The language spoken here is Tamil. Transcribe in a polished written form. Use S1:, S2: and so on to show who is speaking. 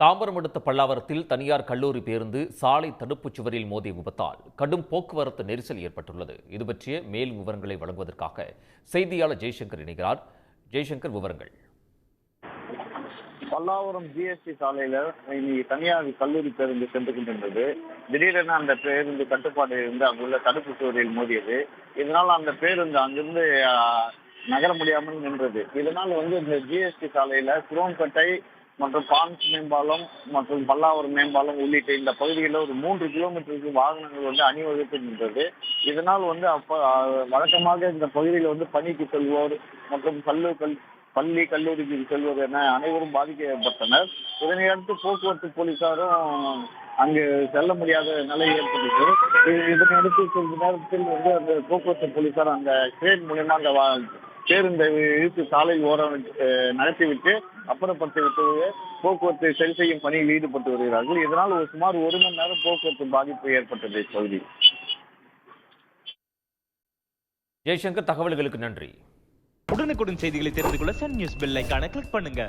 S1: தாம்பரம் அடுத்த பல்லாவரத்தில் தனியார் கல்லூரி பேருந்து சாலை தடுப்புச் சுவரில் மோதிய விபத்தால் கடும் போக்குவரத்து நெரிசல் ஏற்பட்டுள்ளது. இது பற்றிய மேலும் விவரங்களை வழங்குவதற்காக செய்தியாளர் ஜெய்சங்கர் இணைகிறார். ஜெய்சங்கர், விவரங்கள்.
S2: பல்லாவரம் ஜிஎஸ்டி சாலையில இன்னைக்கு தனியார் கல்லூரி பேருந்து சென்று கொண்டிருந்தது. திடீரென அந்த பேருந்து கட்டுப்பாடு இருந்து அங்குள்ள தடுப்பு சுவரில் மோதியது. இதனால் அந்த பேருந்து அங்கிருந்து நகர முடியாமல் நின்றது. இதனால் இந்த ஜிஎஸ்டி சாலையில குரோம்பேட்டை மற்றும் பான்ஸ் மேம்பாலம் மற்றும் பல்லாவரம் மேம்பாலம் உள்ளிட்ட இந்த பகுதிகளில் ஒரு 3 கிலோமீட்டருக்கு வாகனங்கள் அணிவகுத்து நின்றது. இதனால் வழக்கமாக இந்த பகுதியில் பணிக்கு செல்வோர் மற்றும் பள்ளி கல்லூரிக்கு செல்வோர் என அனைவரும் பாதிக்கப்பட்டனர். இதனையடுத்து போக்குவரத்து போலீசாரும் அங்கு செல்ல முடியாத நிலை ஏற்பட்டது. இதனையடுத்து சிறிது நேரத்தில் அந்த போக்குவரத்து போலீசார் அந்த கிரேன் மூலமா அந்த பேருந்தை இழுத்து சாலை ஓரம் நடத்திவிட்டு அப்புறப்படுத்திவிட்டு போக்குவரத்தை சரி செய்யும் பணியில் ஈடுபட்டு வருகிறார்கள். இதனால் சுமார் 1 மணி நேரம் போக்குவரத்து பாதிப்பு ஏற்பட்டது இப்பகுதியில்.
S1: ஜெய்சங்கர், தகவல்களுக்கு நன்றி.
S3: உடனுக்குடன் செய்திகளை தெரிந்து கொள்ள சன் நியூஸ் பெல் ஐகானை கிளிக் பண்ணுங்க.